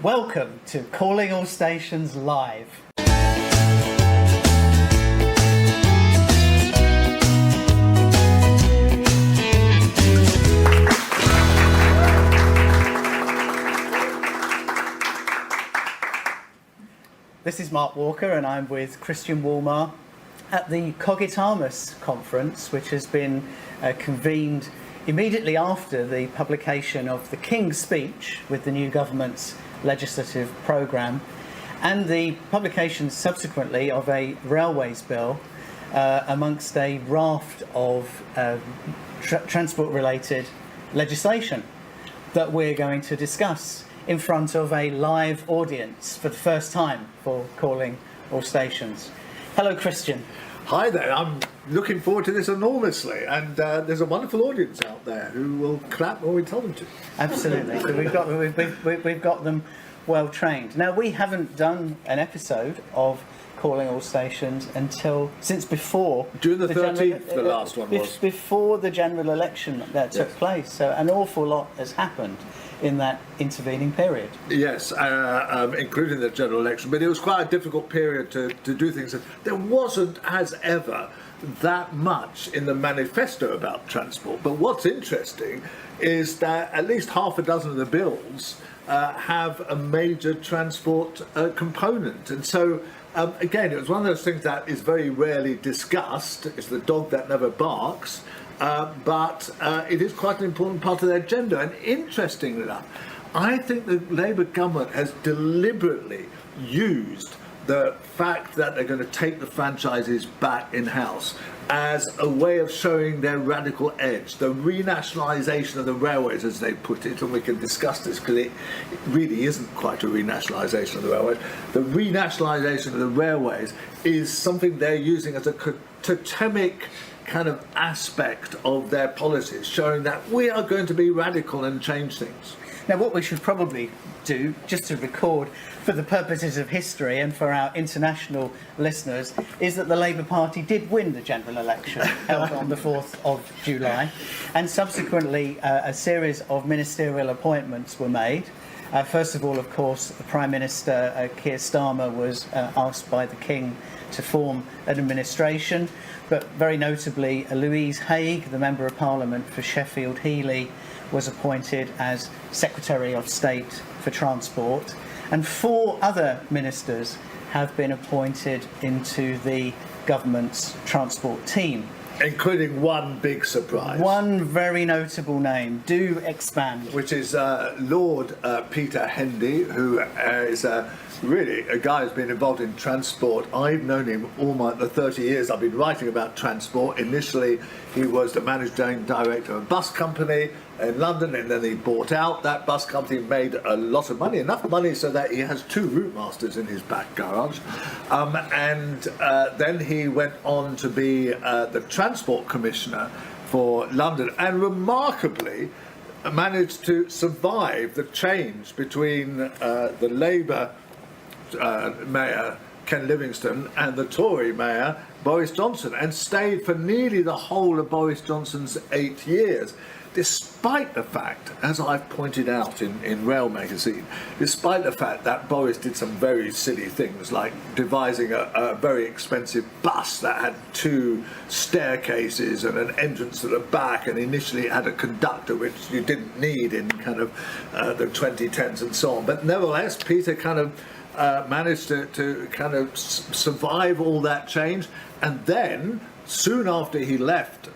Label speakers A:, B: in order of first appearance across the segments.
A: Welcome to Calling All Stations Live. This is Mark Walker and I'm with Christian Wolmar at the Cogitamus conference, which has been convened immediately after the publication of the King's speech with the new government's legislative programme and the publication subsequently of a railways bill amongst a raft of transport-related legislation that we're going to discuss in front of a live audience for the first time for Calling All Stations. Hello, Christian.
B: Hi there, I'm looking forward to this enormously, and there's a wonderful audience out there who will clap when we tell them to.
A: Absolutely, so we've got them well trained. Now, we haven't done an episode of Calling All Stations since before
B: June the 13th, the last one was.
A: Before the general election that took place, so an awful lot has happened in that intervening period.
B: Yes, including the general election, but it was quite a difficult period to do things. There wasn't, as ever, that much in the manifesto about transport, but what's interesting is that at least half a dozen of the bills have a major transport component, and so again, it was one of those things that is very rarely discussed. It's the dog that never barks. But it is quite an important part of their agenda. And interestingly enough, I think the Labour government has deliberately used the fact that they're going to take the franchises back in-house as a way of showing their radical edge, the renationalisation of the railways, as they put it, and we can discuss this because it really isn't quite a renationalisation of the railways. The renationalisation of the railways is something they're using as a totemic kind of aspect of their policies, showing that we are going to be radical and change things.
A: Now, what we should probably do, just to record for the purposes of history and for our international listeners, is that the Labour Party did win the general election held on the 4th of July, and subsequently a series of ministerial appointments were made. First of all, of course, the Prime Minister, Keir Starmer, was asked by the King to form an administration, but very notably Louise Haigh, the Member of Parliament for Sheffield Heeley, was appointed as Secretary of State for Transport, and 4 other ministers have been appointed into the government's transport team.
B: Including one big surprise.
A: One very notable name. Do expand.
B: Which is Lord Peter Hendy, who is really a guy who's been involved in transport. I've known him all the 30 years I've been writing about transport. Initially, he was the managing director of a bus company in London, and then he bought out that bus company, made a lot of money, enough money so that he has 2 route masters in his back garage. Then he went on to be the Transport Commissioner for London, and remarkably managed to survive the change between the Labour Mayor Ken Livingstone and the Tory Mayor Boris Johnson, and stayed for nearly the whole of Boris Johnson's 8 years, despite the fact, as I've pointed out in Rail magazine, despite the fact that Boris did some very silly things like devising a very expensive bus that had 2 staircases and an entrance to the back, and initially it had a conductor, which you didn't need in kind of the 2010s and so on. But nevertheless, Peter kind of managed to kind of survive all that change, and then soon after he left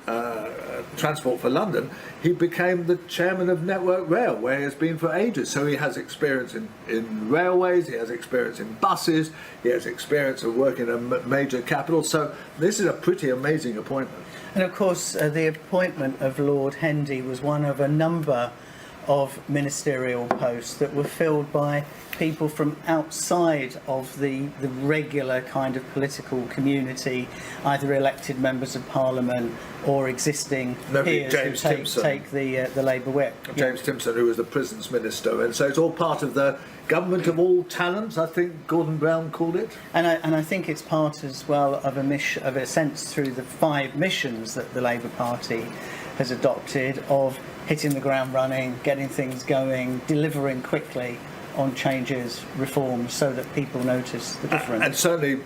B: Transport for London, he became the chairman of Network Rail, where he has been for ages. So he has experience in railways, he has experience in buses, he has experience of working in a major capital. So this is a pretty amazing appointment.
A: And of course, the appointment of Lord Hendy was one of a number of ministerial posts that were filled by people from outside of the regular kind of political community, either elected members of Parliament or existing peers
B: James
A: who
B: Timpson.
A: take the Labour whip.
B: James Timpson, who was the Prisons Minister, and so it's all part of the government of all talents, I think Gordon Brown called it.
A: And I think it's part as well of a sense through the 5 missions that the Labour Party has adopted of hitting the ground running, getting things going, delivering quickly on changes, reforms, so that people notice the difference.
B: And certainly,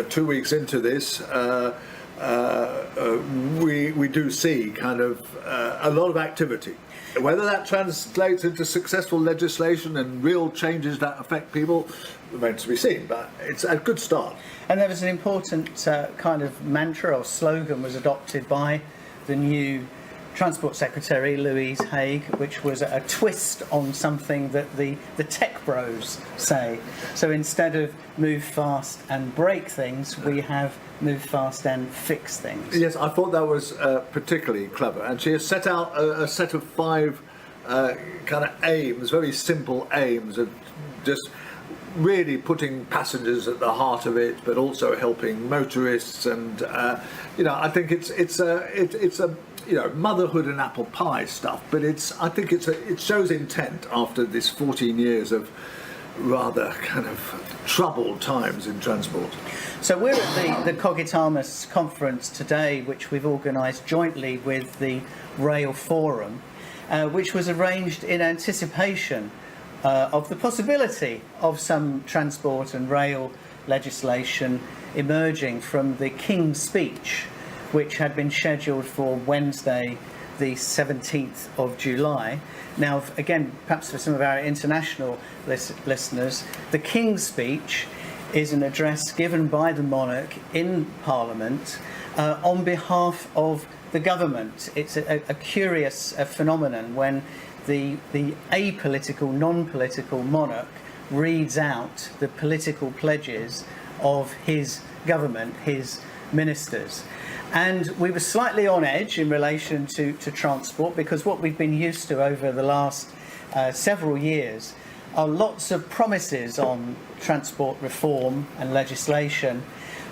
B: 2 weeks into this, we do see kind of a lot of activity. Whether that translates into successful legislation and real changes that affect people remains to be seen, but it's a good start.
A: And there was an important kind of mantra or slogan was adopted by the new Transport Secretary, Louise Haigh, which was a twist on something that the tech bros say. So instead of move fast and break things, we have move fast and fix things.
B: Yes, I thought that was particularly clever. And she has set out a set of 5 kind of aims, very simple aims of just really putting passengers at the heart of it, but also helping motorists. And I think it's a motherhood and apple pie stuff, but I think it shows intent after this 14 years of rather kind of troubled times in transport.
A: So we're at the Cogitamus conference today, which we've organised jointly with the Rail Forum, which was arranged in anticipation of the possibility of some transport and rail legislation emerging from the King's Speech, which had been scheduled for Wednesday, the 17th of July. Now, again, perhaps for some of our international listeners, the King's Speech is an address given by the monarch in Parliament on behalf of the government. It's a curious phenomenon when the apolitical, non-political monarch reads out the political pledges of his government, his ministers. And we were slightly on edge in relation to transport, because what we've been used to over the last several years are lots of promises on transport reform and legislation,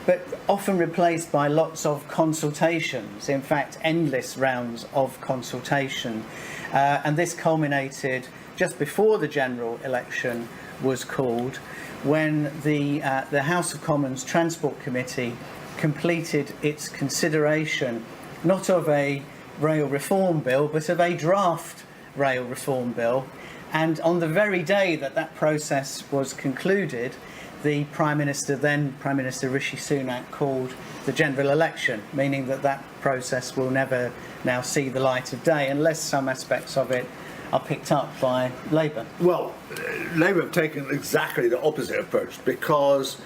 A: but often replaced by lots of consultations, in fact endless rounds of consultation. And this culminated just before the general election was called, when the House of Commons Transport Committee completed its consideration not of a rail reform bill but of a draft rail reform bill. And on the very day that process was concluded, the then Prime Minister Rishi Sunak called the general election, meaning that process will never now see the light of day unless some aspects of it are picked up by Labour.
B: Well, Labour have taken exactly the opposite approach, because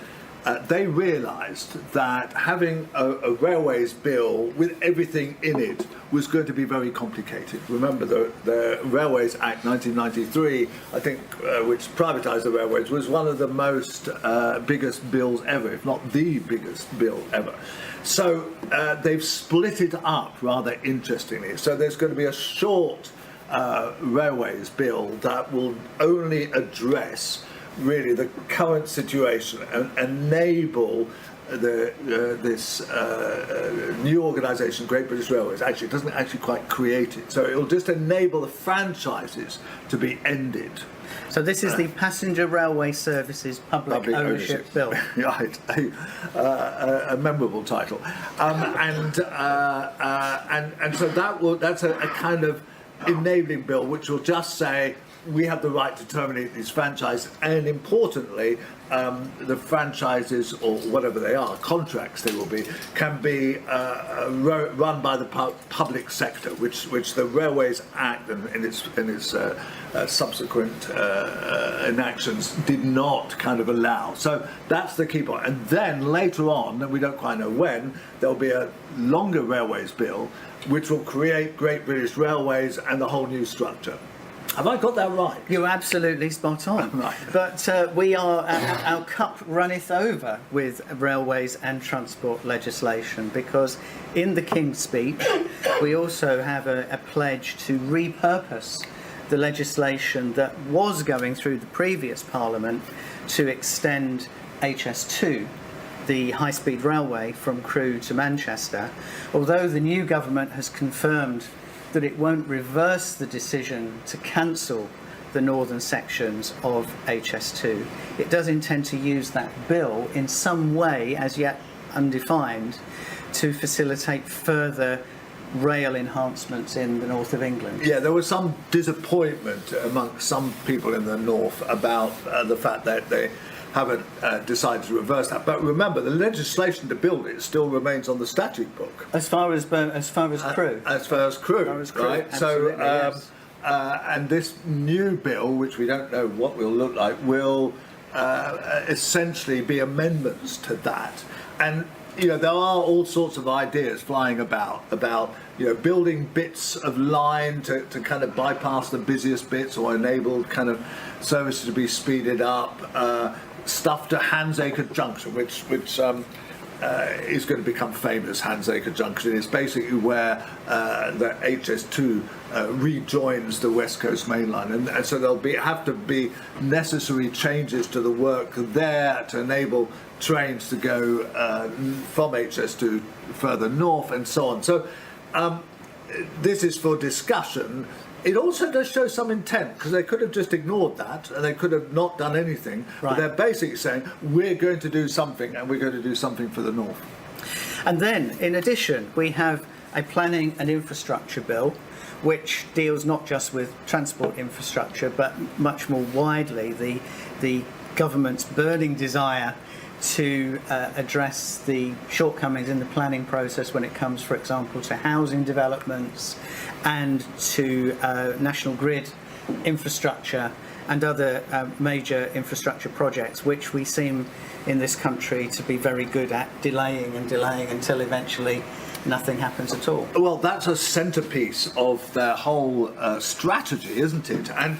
B: they realised that having a railways bill with everything in it was going to be very complicated. Remember, the Railways Act 1993, I think, which privatised the railways, was one of the most biggest bills ever, if not the biggest bill ever. So they've split it up rather interestingly. So there's going to be a short railways bill that will only address really the current situation and enable this new organisation, Great British Railways. Actually, it doesn't actually quite create it. So it will just enable the franchises to be ended.
A: So this is the Passenger Railway Services Public Ownership Bill.
B: Right, a memorable title. And so that's a kind of enabling bill which will just say we have the right to terminate these franchises, and importantly, the franchises, or whatever they are, contracts they will be, can be run by the public sector, which the Railways Act and in its subsequent enactions did not kind of allow. So that's the key point. And then later on, and we don't quite know when, there'll be a longer railways bill which will create Great British Railways and the whole new structure. Have I got that right?
A: You're absolutely spot on.
B: Right.
A: But our cup runneth over with railways and transport legislation, because in the King's Speech we also have a pledge to repurpose the legislation that was going through the previous Parliament to extend HS2, the high-speed railway from Crewe to Manchester. Although the new government has confirmed that it won't reverse the decision to cancel the northern sections of HS2, it does intend to use that bill in some way, as yet undefined, to facilitate further rail enhancements in the north of England.
B: Yeah, there was some disappointment amongst some people in the north about the fact that they haven't decided to reverse that. But remember, the legislation to build it still remains on the statute book.
A: As far as crew.
B: As far as crew, right?
A: So, yes.
B: And this new bill, which we don't know what will look like, will essentially be amendments to that. And there are all sorts of ideas flying about building bits of line to kind of bypass the busiest bits or enable kind of services to be speeded up. Stuff to Handsacre Junction, which is going to become famous. Handsacre Junction is basically where the HS2 rejoins the West Coast Main Line, and so there'll have to be necessary changes to the work there to enable trains to go from HS2 further north and so on. So this is for discussion. It also does show some intent, because they could have just ignored that and they could have not done anything. Right. But they're basically saying, we're going to do something, and we're going to do something for the north.
A: And then, in addition, we have a planning and infrastructure bill, which deals not just with transport infrastructure, but much more widely the government's burning desire to address the shortcomings in the planning process when it comes, for example, to housing developments and to national grid infrastructure and other major infrastructure projects, which we seem in this country to be very good at delaying until eventually nothing happens at all.
B: Well, that's a centrepiece of their whole strategy, isn't it? And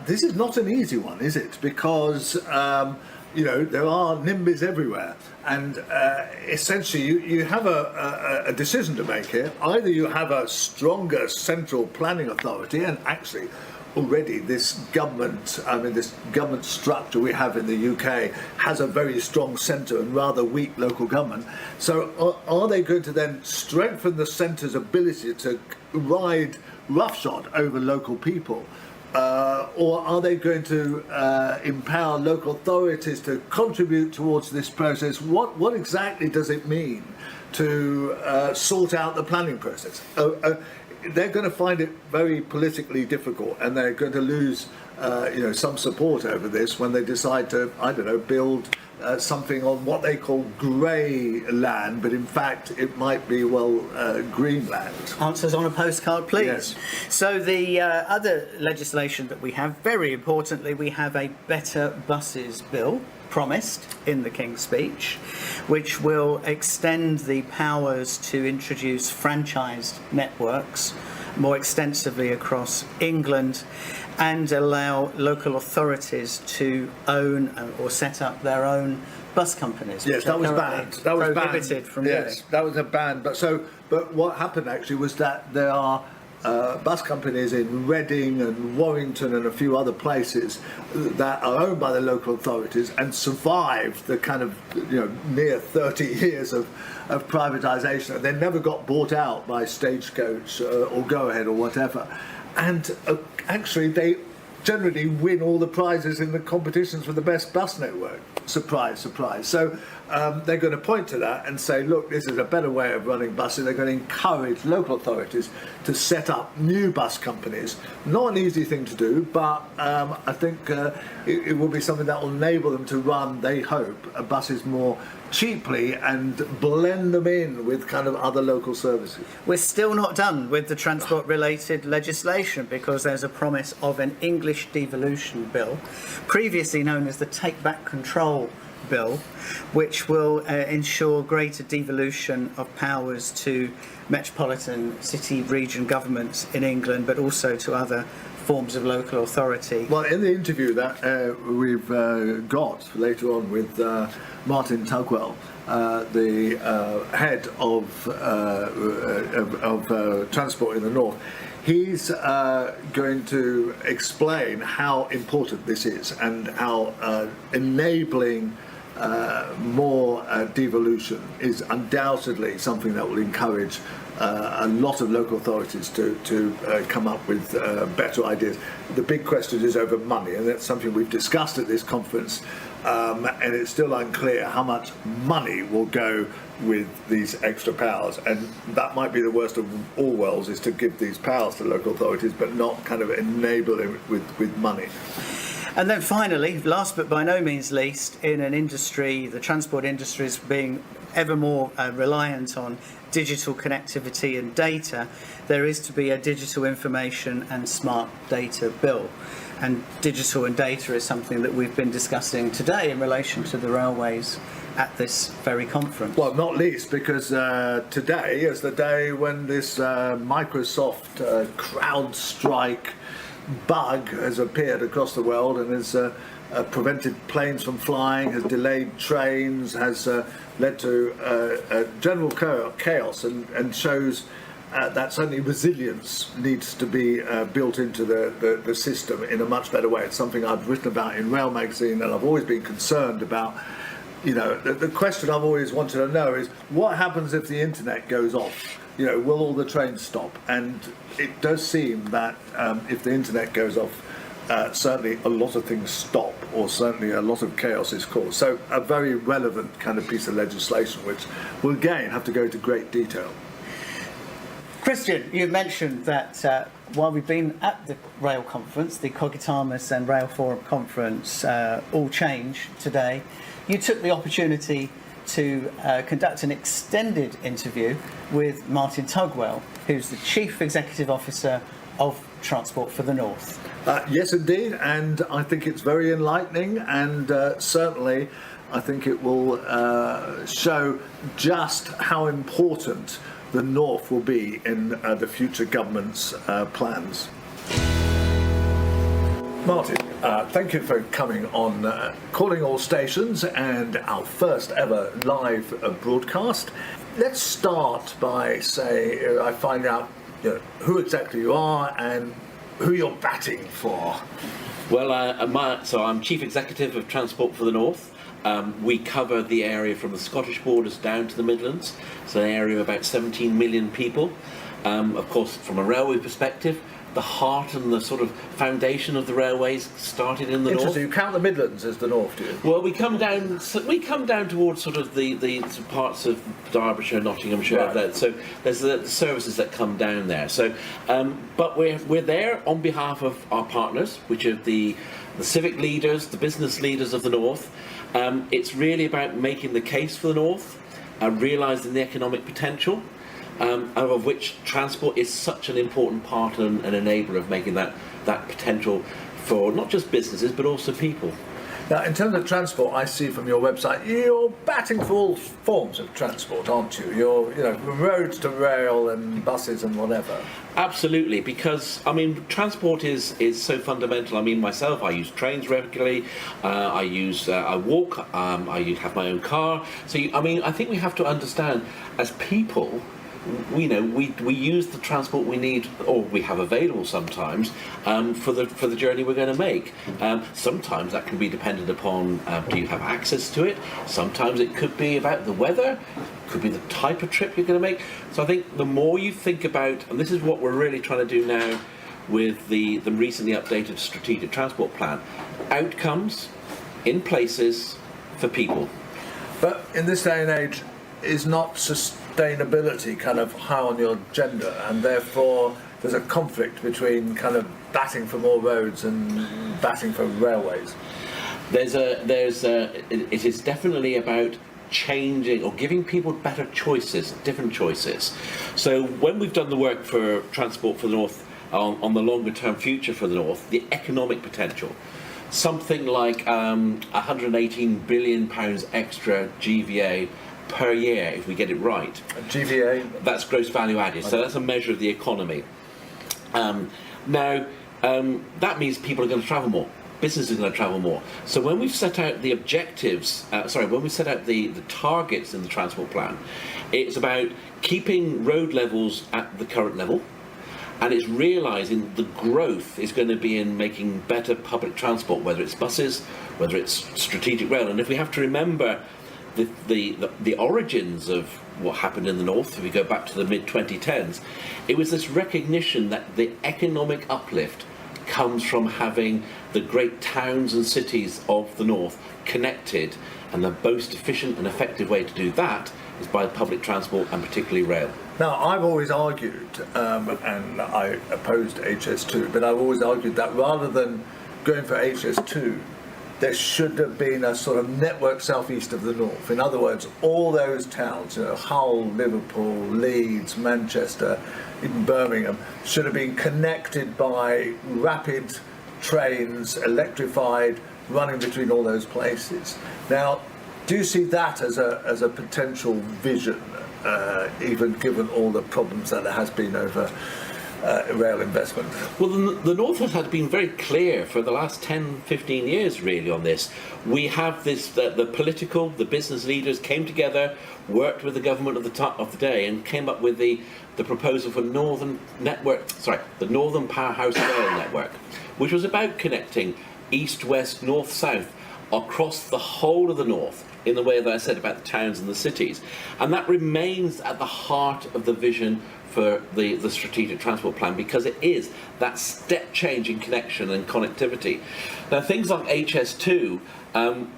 B: this is not an easy one, is it? Because there are NIMBYs everywhere, and essentially you have a decision to make here. Either you have a stronger central planning authority, and actually already this government structure we have in the UK has a very strong centre and rather weak local government. So are they going to then strengthen the centre's ability to ride roughshod over local people? Or are they going to empower local authorities to contribute towards this process? What exactly does it mean to sort out the planning process? They're going to find it very politically difficult, and they're going to lose some support over this when they decide to, build something on what they call grey land, but in fact it might be, green land.
A: Answers on a postcard, please.
B: Yes.
A: So the other legislation that we have, very importantly, we have a Better Buses Bill promised in the King's Speech, which will extend the powers to introduce franchised networks more extensively across England and allow local authorities to own or set up their own bus companies.
B: Yes, that was banned. That was
A: prohibited
B: banned.
A: From doing.
B: Yes, that was a ban. But what happened actually was that there are bus companies in Reading and Warrington and a few other places that are owned by the local authorities and survived the kind of near 30 years of privatisation. They never got bought out by Stagecoach or Go Ahead or whatever. And actually, they generally win all the prizes in the competitions for the best bus network. Surprise, surprise. So they're going to point to that and say, look, this is a better way of running buses. They're going to encourage local authorities to set up new bus companies. Not an easy thing to do, but I think it will be something that will enable them to run, they hope, buses more cheaply and blend them in with kind of other local services.
A: We're still not done with the transport-related legislation because there's a promise of an English devolution bill, previously known as the Take Back Control Bill, which will ensure greater devolution of powers to metropolitan city region governments in England, but also to other forms of local authority.
B: Well, in the interview that we've got later on with Martin Tugwell, the head of transport in the north, he's going to explain how important this is and how enabling more devolution is undoubtedly something that will encourage a lot of local authorities to come up with better ideas. The big question is over money, and that's something we've discussed at this conference and it's still unclear how much money will go with these extra powers, and that might be the worst of all worlds, is to give these powers to local authorities but not kind of enable it with money.
A: And then finally, last but by no means least, in an industry, the transport industry is being ever more reliant on digital connectivity and data, there is to be a digital information and smart data bill. And digital and data is something that we've been discussing today in relation to the railways at this very conference.
B: Well, not least because today is the day when this Microsoft CrowdStrike bug has appeared across the world and has prevented planes from flying, has delayed trains, has led to general chaos, and shows that certainly resilience needs to be built into the system in a much better way. It's something I've written about in Rail Magazine, and I've always been concerned about. You know, the question I've always wanted to know is what happens if the internet goes off? You know, will all the trains stop? And it does seem that if the internet goes off, certainly a lot of things stop, or certainly a lot of chaos is caused. So a very relevant kind of piece of legislation, which will again have to go into great detail.
A: Christian, you mentioned that while we've been at the rail conference, the Cogitamus and Rail Forum conference, all change today, you took the opportunity to conduct an extended interview with Martin Tugwell, who's the Chief Executive Officer of Transport for the North.
B: Yes, indeed, and I think it's very enlightening, and certainly I think it will show just how important the North will be in the future government's plans. Martin, thank you for coming on Calling All Stations and our first ever live broadcast. Let's start by I find out who exactly you are and who you're batting for.
C: Well, so I'm Chief Executive of Transport for the North. We cover the area from the Scottish borders down to the Midlands. It's an area of about 17 million people. Of course, from a railway perspective, the heart and the sort of foundation of the railways started in the north.
B: Interesting. You count the Midlands as the north, do you?
C: Well, we come down towards sort of the parts of Derbyshire, Nottinghamshire.
B: Right.
C: So there's the services that come down there. So, but we're there on behalf of our partners, which are the civic leaders, the business leaders of the north. It's really about making the case for the north, realising the economic potential. Of which transport is such an important part and an enabler of making that potential for not just businesses but also people.
B: Now, in terms of transport, I see from your website you're batting for all forms of transport, aren't you? You're, from roads to rail and buses and whatever.
C: Absolutely, because I mean, transport is so fundamental. I mean, myself, I use trains regularly. I walk. I have my own car. So I think we have to understand as people. We use the transport we need or we have available sometimes for the journey we're going to make. Sometimes that can be dependent upon do you have access to it. Sometimes it could be about the weather, could be the type of trip you're going to make. So I think the more you think about, and this is what we're really trying to do now with the recently updated strategic transport plan, outcomes in places for people.
B: But in this day and age, is not sustainability kind of high on your agenda, and therefore there's a conflict between kind of batting for more roads and batting for railways?
C: It is definitely about changing or giving people better choices, different choices. So when we've done the work for Transport for the North on the longer term future for the North, the economic potential, something like £118 billion extra GVA per year if we get it right.
B: GVA?
C: That's gross value added, so that's a measure of the economy. That means people are going to travel more. Businesses are going to travel more. So when we've set out the objectives, when we set out the targets in the transport plan, it's about keeping road levels at the current level, and it's realising the growth is going to be in making better public transport, whether it's buses, whether it's strategic rail. And if we have to remember the origins of what happened in the north, if we go back to the mid-2010s, it was this recognition that the economic uplift comes from having the great towns and cities of the north connected, and the most efficient and effective way to do that is by public transport and particularly rail.
B: Now, I've always argued, and I opposed HS2, but I've always argued that rather than going for HS2, there should have been a sort of network southeast of the north. In other words, all those towns, Hull, Liverpool, Leeds, Manchester, even Birmingham, should have been connected by rapid trains, electrified, running between all those places. Now, do you see that as a potential vision, even given all the problems that there has been over rail investment?
C: Well, the North has been very clear for the last 10, 15 years really on this. We have this, the political, the business leaders came together, worked with the government of the day and came up with the proposal for the Northern Powerhouse Rail Network, which was about connecting east, west, north, south across the whole of the north in the way that I said about the towns and the cities. And that remains at the heart of the vision for the strategic transport plan, because it is that step change in connection and connectivity. Now, things like HS2,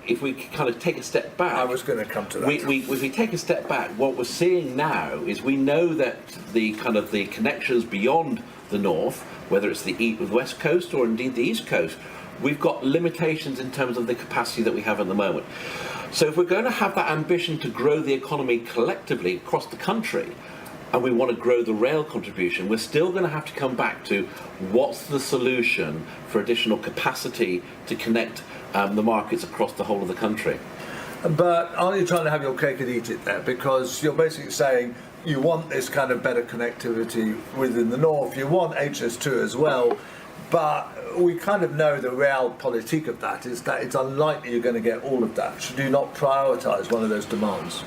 C: if we kind of take a step back,
B: I was going to come to that.
C: If we take a step back, what we're seeing now is we know that the connections beyond the north, whether it's the west coast or indeed the east coast, we've got limitations in terms of the capacity that we have at the moment. So if we're going to have that ambition to grow the economy collectively across the country, and we want to grow the rail contribution, we're still going to have to come back to what's the solution for additional capacity to connect the markets across the whole of the country.
B: But aren't you trying to have your cake and eat it there? Because you're basically saying you want this kind of better connectivity within the north, you want HS2 as well, but we kind of know the realpolitik of that is that it's unlikely you're going to get all of that. Should you not prioritise one of those demands?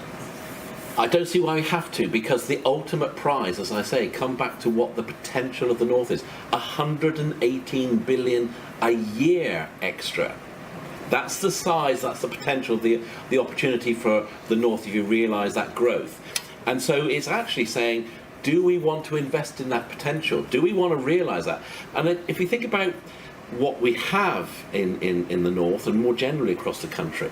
C: I don't see why we have to, because the ultimate prize, as I say, come back to what the potential of the north is. 118 billion a year extra. That's the size, that's the potential, the opportunity for the north if you realise that growth. And so it's actually saying, do we want to invest in that potential? Do we want to realise that? And if you think about what we have in the north and more generally across the country,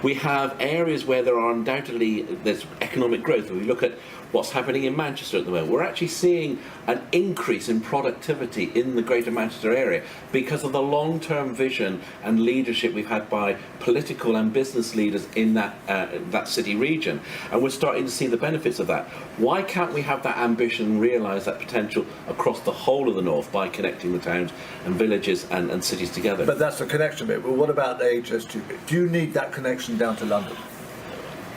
C: we have areas where there are undoubtedly there's economic growth. When we look at what's happening in Manchester at the moment, we're actually seeing an increase in productivity in the Greater Manchester area because of the long-term vision and leadership we've had by political and business leaders in that city region, and we're starting to see the benefits of that. Why can't we have that ambition and realise that potential across the whole of the north by connecting the towns and villages and cities together?
B: But that's the connection bit. Well, what about the HS2 bit? Do you need that connection down to London?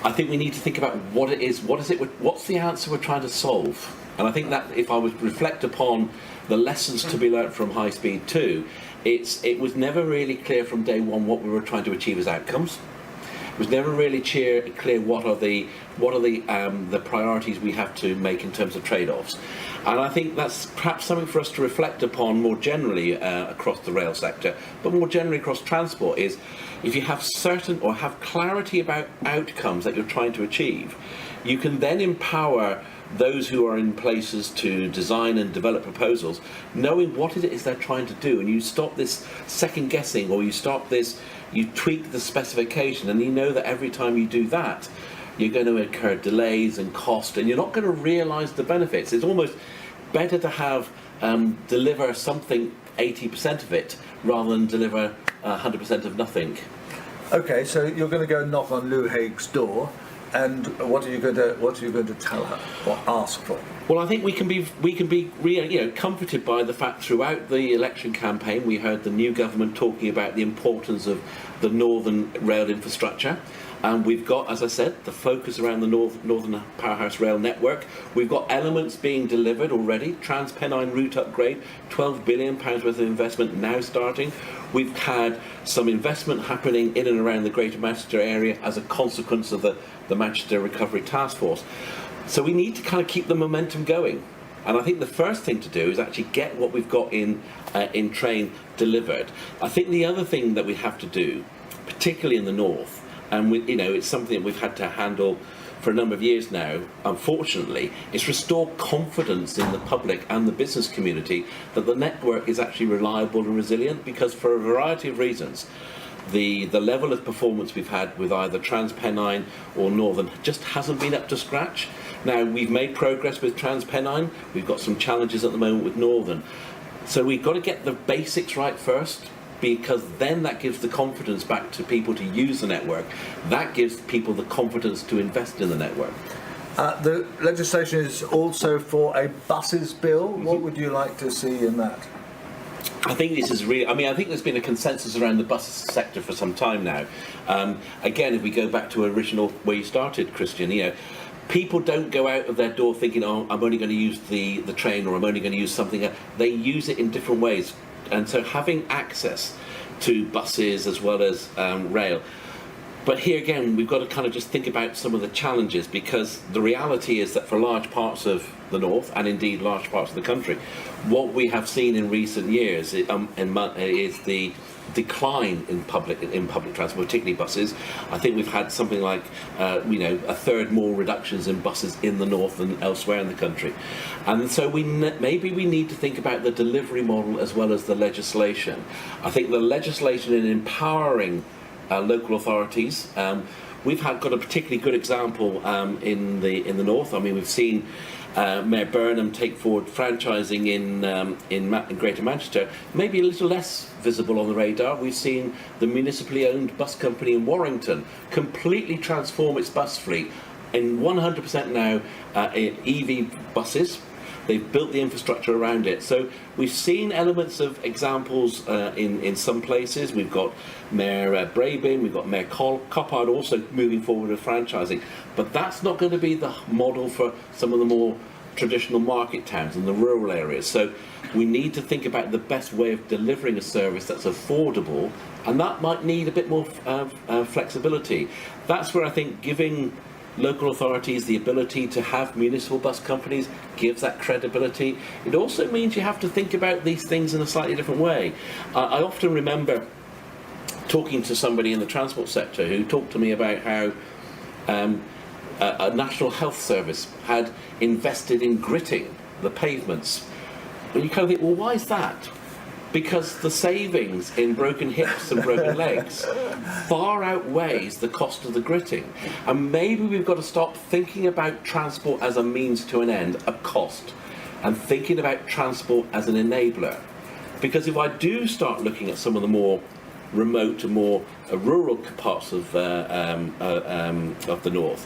C: I think we need to think about what it is, what's the answer we're trying to solve. And I think that if I would reflect upon the lessons to be learnt from High Speed 2, it was never really clear from day one what we were trying to achieve as outcomes. It was never really clear what are the priorities we have to make in terms of trade-offs. And I think that's perhaps something for us to reflect upon more generally across the rail sector, but more generally across transport, is if you have certain or have clarity about outcomes that you're trying to achieve, you can then empower those who are in places to design and develop proposals, knowing what it is they're trying to do, and you stop this second guessing, or you tweak the specification, and you know that every time you do that, you're going to incur delays and cost, and you're not going to realise the benefits. It's almost better to have deliver something 80% of it rather than deliver 100% of nothing.
B: Okay, so you're going to go knock on Lou Haig's door, and what are you going to tell her or ask for?
C: Well, I think we can be really, comforted by the fact throughout the election campaign we heard the new government talking about the importance of the northern rail infrastructure. And we've got, as I said, the focus around the Northern Powerhouse Rail Network. We've got elements being delivered already. Trans-Pennine route upgrade, £12 billion worth of investment now starting. We've had some investment happening in and around the Greater Manchester area as a consequence of the Manchester Recovery Task Force. So we need to kind of keep the momentum going. And I think the first thing to do is actually get what we've got in train delivered. I think the other thing that we have to do, particularly in the north, and it's something that we've had to handle for a number of years now, unfortunately, is restore confidence in the public and the business community that the network is actually reliable and resilient, because for a variety of reasons, the level of performance we've had with either TransPennine or Northern just hasn't been up to scratch. Now, we've made progress with TransPennine, we've got some challenges at the moment with Northern. So we've got to get the basics right first, because then that gives the confidence back to people to use the network. That gives people the confidence to invest in the network.
B: The legislation is also for a buses bill. What would you like to see in that?
C: I think this is really, I think there's been a consensus around the bus sector for some time now. Again, if we go back to original where you started, Christian, people don't go out of their door thinking, oh, I'm only going to use the train, or I'm only going to use something else. They use it in different ways. And so having access to buses as well as rail. But here again, we've got to kind of just think about some of the challenges, because the reality is that for large parts of the north, and indeed large parts of the country, what we have seen in recent years is the decline in public transport, particularly buses. I think we've had something like a third more reductions in buses in the north than elsewhere in the country, and so maybe we need to think about the delivery model as well as the legislation. I think the legislation in empowering local authorities. We've got a particularly good example in the north. We've seen Mayor Burnham take forward franchising in Greater Manchester, maybe a little less visible on the radar. We've seen the municipally owned bus company in Warrington completely transform its bus fleet in 100% now EV buses. They've built the infrastructure around it. So we've seen elements of examples in some places. We've got Mayor Brabin, we've got Mayor Coppard also moving forward with franchising. But that's not going to be the model for some of the more traditional market towns and the rural areas. So we need to think about the best way of delivering a service that's affordable, and that might need a bit more flexibility. That's where I think giving local authorities the ability to have municipal bus companies gives that credibility. It also means you have to think about these things in a slightly different way. I often remember talking to somebody in the transport sector who talked to me about how a National Health Service had invested in gritting the pavements. And you kind of think, well, why is that? Because the savings in broken hips and broken legs far outweighs the cost of the gritting. And maybe we've got to stop thinking about transport as a means to an end, a cost, and thinking about transport as an enabler. Because if I do start looking at some of the more remote and more rural parts of the north,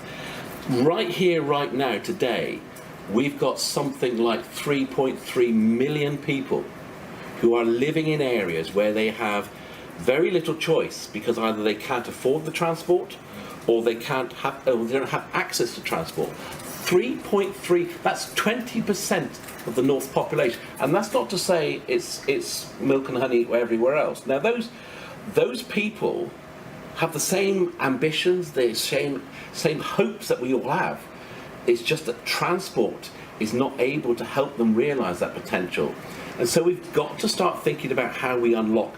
C: right here, right now, today, we've got something like 3.3 million people who are living in areas where they have very little choice, because either they can't afford the transport or they don't have access to transport. 3.3, that's 20% of the North population. And that's not to say it's milk and honey everywhere else. Now those people have the same ambitions, the same hopes that we all have. It's just that transport is not able to help them realise that potential. And so we've got to start thinking about how we unlock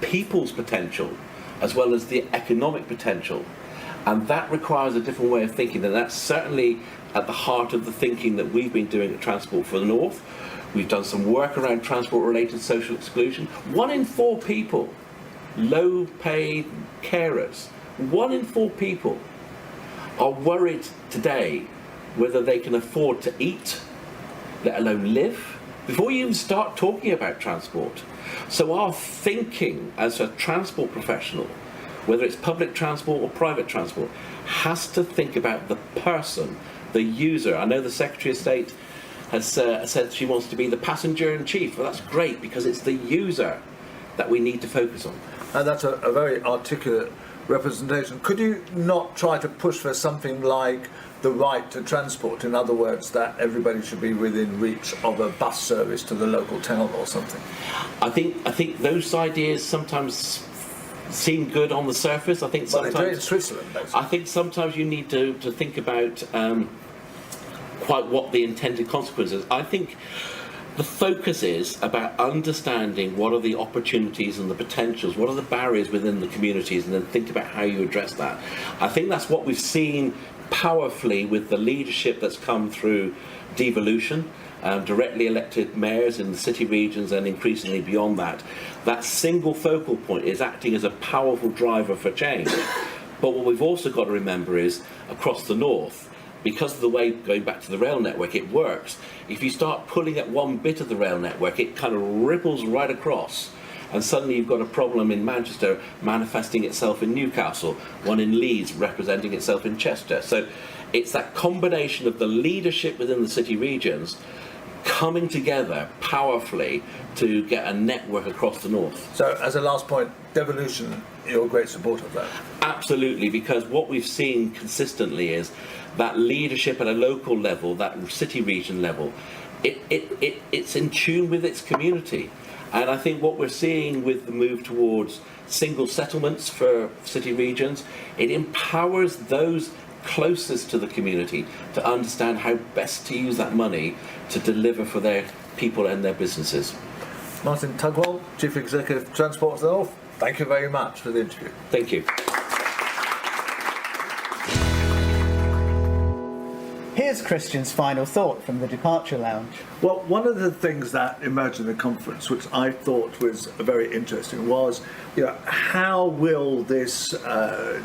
C: people's potential as well as the economic potential. And that requires a different way of thinking, and that's certainly at the heart of the thinking that we've been doing at Transport for the North. We've done some work around transport-related social exclusion. 1 in 4 people, low-paid carers, 1 in 4 people are worried today whether they can afford to eat, let alone live, before you even start talking about transport. So our thinking as a transport professional, whether it's public transport or private transport, has to think about the person, the user. I know the Secretary of State has said she wants to be the passenger in chief. Well, that's great, because it's the user that we need to focus on.
B: And that's a very articulate representation. Could you not try to push for something like the right to transport? In other words, that everybody should be within reach of a bus service to the local town or something?
C: I think those ideas sometimes seem good on the surface. I think sometimes,
B: well, they do in Switzerland, basically.
C: I think sometimes you need to think about quite what the intended consequences. I think the focus is about understanding what are the opportunities and the potentials, what are the barriers within the communities, and then think about how you address that. I think that's what we've seen powerfully with the leadership that's come through devolution, directly elected mayors in the city regions and increasingly beyond that. That single focal point is acting as a powerful driver for change. But what we've also got to remember is, across the north, because of the way, going back to the rail network, it works, if you start pulling at one bit of the rail network, it kind of ripples right across. And suddenly you've got a problem in Manchester manifesting itself in Newcastle, one in Leeds representing itself in Chester. So it's that combination of the leadership within the city regions coming together powerfully to get a network across the north.
B: So, as a last point, devolution, you're a great supporter of that.
C: Absolutely, because what we've seen consistently is that leadership at a local level, that city region level, it's in tune with its community. And I think what we're seeing with the move towards single settlements for city regions, it empowers those closest to the community to understand how best to use that money to deliver for their people and their businesses.
B: Martin Tugwell, Chief Executive of Transport for the North, thank you very much for the interview.
C: Thank you.
A: Here's Christian's final thought from the Departure Lounge.
B: Well, one of the things that emerged in the conference, which I thought was very interesting, was, how will this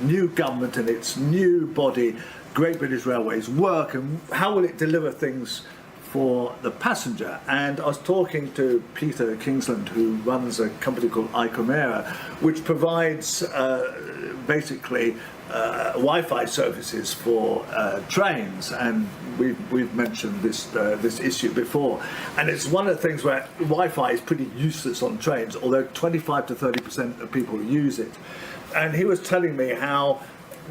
B: new government and its new body, Great British Railways, work, and how will it deliver things for the passenger? And I was talking to Peter Kingsland, who runs a company called Icomera, which provides basically Wi-Fi services for trains, and we've mentioned this issue before. And it's one of the things where Wi-Fi is pretty useless on trains, although 25 to 30% of people use it. And he was telling me how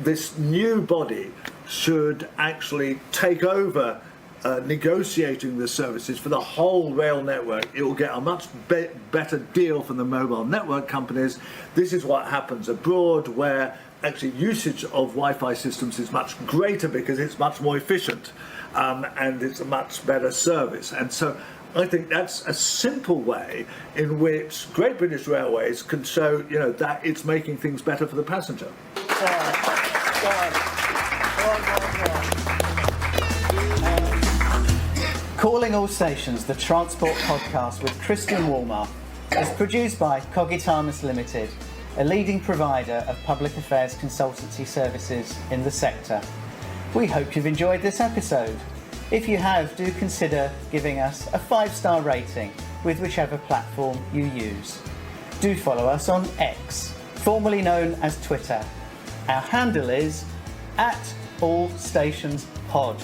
B: this new body should actually take over negotiating the services for the whole rail network. It will get a much better deal from the mobile network companies. This is what happens abroad, where actually usage of Wi-Fi systems is much greater because it's much more efficient, and it's a much better service. And so I think that's a simple way in which Great British Railways can show, that it's making things better for the passenger.
A: Calling All Stations, the Transport Podcast with Christian Wolmar, is produced by Cogitamus Limited, a leading provider of public affairs consultancy services in the sector. We hope you've enjoyed this episode. If you have, do consider giving us a 5-star rating with whichever platform you use. Do follow us on X, formerly known as Twitter. Our handle is @AllStationsPod.